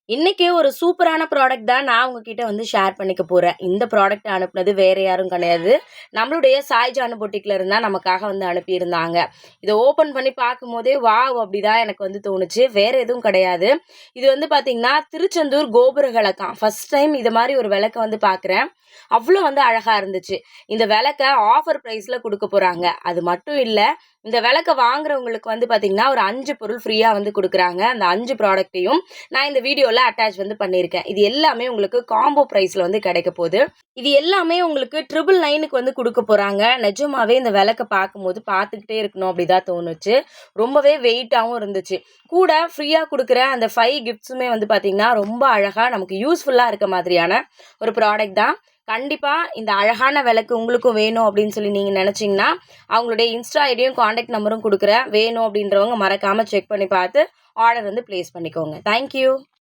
இன்னைக்கு ஒரு சூப்பரான ப்ராடக்ட் தான் நான் உங்ககிட்ட வந்து ஷேர் பண்ணிக்க போறேன். இந்த ப்ராடக்ட் அனுப்புனது வேற யாரும் கிடையாது. நம்மளுடைய சாய் ஜானு பொட்டிக்ல இருந்தா நமக்காக வந்து அனுப்பியிருந்தாங்க. இத ஓப்பன் பண்ணி பார்க்கும்போதே வாவ்! அப்படிதான் எனக்கு வந்து தோணுச்சு. வேற எதுவும் கிடையாது. இது வந்து பார்த்தீங்கன்னா, திருச்செந்தூர் கோபுர விளக்காம். ஃபர்ஸ்ட் டைம் இது மாரி ஒரு விளக்க வந்து பார்க்குறேன். அவ்ளோ வந்து அழகா இருந்துச்சு. இந்த விளக்க ஆஃபர் பிரைஸ்ல குடுக்க போறாங்க. அது மட்டும் இல்ல, இந்த விளக்க வாங்குறவங்களுக்கு வந்து பார்த்தீங்கன்னா, ஒரு 5 பொருள் ஃப்ரீயா வந்து குடுக்குறாங்க. அந்த 5 ப்ராடக்ட்டையும் நான் இந்த வீடியோல அட்டாச் வந்து பண்ணியிருக்கேன். இது எல்லாமே உங்களுக்கு காம்போ பிரைஸ்ல வந்து கிடைக்க போகுது. இது எல்லாமே உங்களுக்கு 999க்கு வந்து குடுக்க போறாங்க. நிஜமாவே இந்த விளக்க பார்க்கும்போது பார்த்துக்கிட்டே இருக்கணும் அப்படிதான் தோணுச்சு. ரொம்பவே வெயிட்டாவும் இருந்துச்சு. கூட ஃப்ரீயா குடுக்குற அந்த 5 கிஃப்ட்ஸுமே வந்து பார்த்தீங்கன்னா, ரொம்ப அழகா நமக்கு யூஸ்ஃபுல்லா இருக்க மாதிரியான ஒரு ப்ராடக்ட் தான். கண்டிப்பா இந்த அழகான விளக்கு உங்களுக்கும் வேணும் அப்படின்னு சொல்லி நீங்க நினைச்சீங்கன்னா, அவங்களுடைய இன்ஸ்டா ஐடியும், கான்டாக்ட் நம்பரும் குடுக்குறேன். வேணும் அப்படின்றவங்க மறக்காம செக் பண்ணி பார்த்து ஆர்டர் வந்து பிளேஸ் பண்ணிக்கோங்க. Thank you.